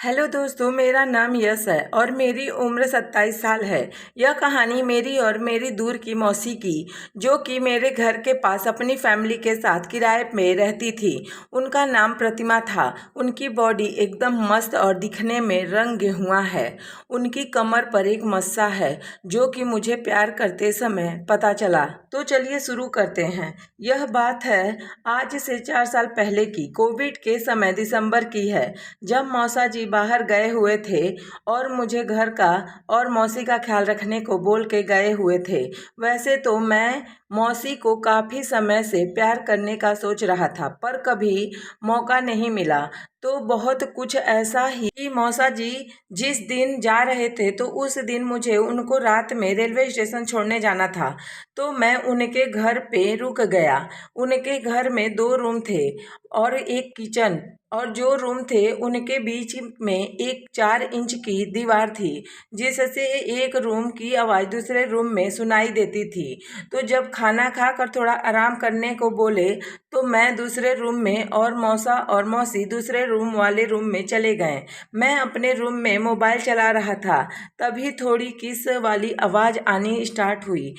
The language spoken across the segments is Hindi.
हेलो दोस्तों, मेरा नाम यश है और मेरी उम्र 27 साल है। यह कहानी मेरी और मेरी दूर की मौसी की, जो कि मेरे घर के पास अपनी फैमिली के साथ किराए में रहती थी। उनका नाम प्रतिमा था। उनकी बॉडी एकदम मस्त और दिखने में रंग गेहुआ है। उनकी कमर पर एक मस्सा है, जो कि मुझे प्यार करते समय पता चला। तो चलिए शुरू करते हैं। यह बात है आज से 4 साल पहले की, कोविड के समय दिसंबर की है, जब मौसा जी बाहर गए हुए थे और मुझे घर का और मौसी का ख्याल रखने को बोल के गए हुए थे। वैसे तो मैं मौसी को काफ़ी समय से प्यार करने का सोच रहा था, पर कभी मौका नहीं मिला। तो बहुत कुछ ऐसा ही कि मौसा जी जिस दिन जा रहे थे, तो उस दिन मुझे उनको रात में रेलवे स्टेशन छोड़ने जाना था। तो मैं उनके घर पे रुक गया। उनके घर में 2 रूम थे और एक किचन, और जो रूम थे उनके बीच में एक 4 इंच की दीवार थी, जिससे एक रूम की आवाज़ दूसरे रूम में सुनाई देती थी। तो जब खाना खाकर थोड़ा आराम करने को बोले, तो मैं दूसरे रूम में और मौसा और मौसी दूसरे रूम वाले रूम में चले गए। मैं अपने रूम में मोबाइल चला रहा था, तभी थोड़ी किस वाली आवाज़ आनी स्टार्ट हुई।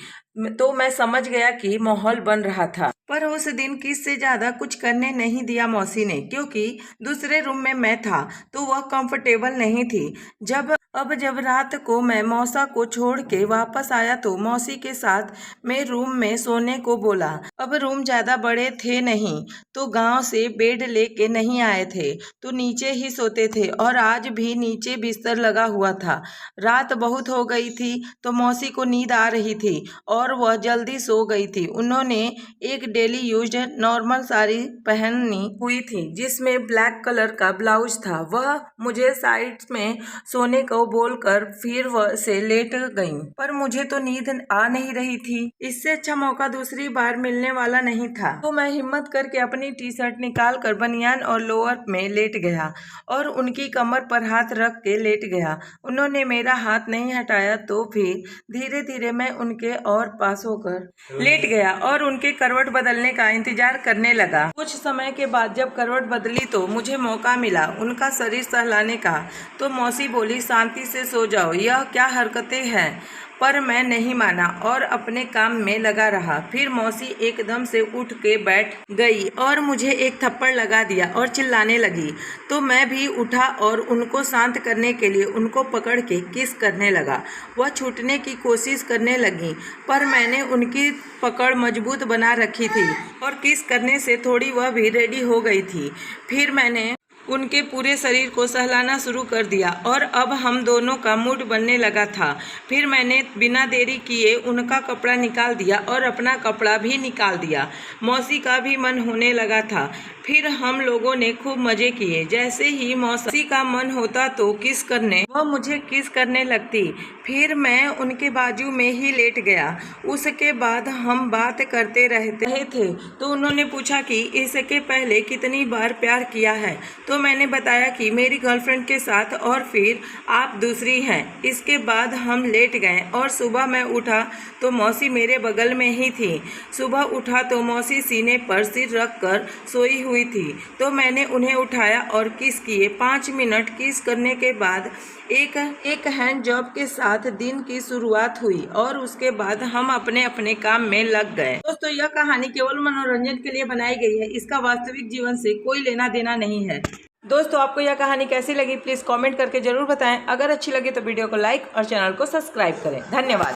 तो मैं समझ गया कि माहौल बन रहा था। पर उस दिन किस से ज़्यादा कुछ करने नहीं दिया मौसी ने, क्योंकि दूसरे रूम में मैं था तो वह कंफर्टेबल नहीं थी। जब रात को मैं मौसा को छोड़ के वापस आया, तो मौसी के साथ मैं रूम में सोने को बोला। अब रूम ज़्यादा बड़े थे नहीं, तो गांव से बेड लेके नहीं आए थे, तो नीचे ही सोते थे और आज भी नीचे बिस्तर लगा हुआ था। रात बहुत हो गई थी, तो मौसी को नींद आ रही थी और वह जल्दी सो गई थी। उन्होंने एक डेली यूज्ड नॉर्मल साड़ी पहनी हुई थी, जिसमें ब्लैक कलर का ब्लाउज था। वह मुझे साइड में सोने को बोलकर फिर वह से लेट गई, पर मुझे तो नींद आ नहीं रही थी। इससे अच्छा मौका दूसरी बार मिलने वाला नहीं था। तो मैं हिम्मत करके अपनी टी शर्ट निकाल कर बनियान और लोअर में लेट गया और उनकी कमर पर हाथ रख के लेट गया। उन्होंने मेरा हाथ नहीं हटाया, तो फिर धीरे धीरे मैं उनके और पास होकर लेट गया और उनके करवट बदलने का इंतजार करने लगा। कुछ समय के बाद जब करवट बदली, तो मुझे मौका मिला उनका शरीर सहलाने का। तो मौसी बोली, शांति से सो जाओ, यह क्या हरकतें हैं। पर मैं नहीं माना और अपने काम में लगा रहा। फिर मौसी एकदम से उठ के बैठ गई और मुझे एक थप्पड़ लगा दिया और चिल्लाने लगी। तो मैं भी उठा और उनको शांत करने के लिए उनको पकड़ के किस करने लगा। वह छूटने की कोशिश करने लगी, पर मैंने उनकी पकड़ मजबूत बना रखी थी और किस करने से थोड़ी वह भी रेडी हो गई थी। फिर मैंने उनके पूरे शरीर को सहलाना शुरू कर दिया और अब हम दोनों का मूड बनने लगा था। फिर मैंने बिना देरी किए उनका कपड़ा निकाल दिया और अपना कपड़ा भी निकाल दिया। मौसी का भी मन होने लगा था। फिर हम लोगों ने खूब मजे किए। जैसे ही मौसी का मन होता तो किस करने, वह मुझे किस करने लगती। फिर मैं उनके बाजू में ही लेट गया। उसके बाद हम बात करते रहे थे। तो उन्होंने पूछा कि इसके पहले कितनी बार प्यार किया है। तो मैंने बताया कि मेरी गर्लफ्रेंड के साथ, और फिर आप दूसरी हैं। इसके बाद हम लेट गए और सुबह मैं उठा तो मौसी मेरे बगल में ही थी। सुबह उठा तो मौसी सीने पर सिर रख कर सोई हुई थी। तो मैंने उन्हें उठाया और किस किए। 5 मिनट किस करने के बाद एक हैंड जॉब के साथ दिन की शुरुआत हुई और उसके बाद हम अपने अपने काम में लग गए। दोस्तों, यह कहानी केवल मनोरंजन के लिए बनाई गई है। इसका वास्तविक जीवन से कोई लेना देना नहीं है। दोस्तों, आपको यह कहानी कैसी लगी, प्लीज़ कमेंट करके जरूर बताएं। अगर अच्छी लगी तो वीडियो को लाइक और चैनल को सब्सक्राइब करें। धन्यवाद।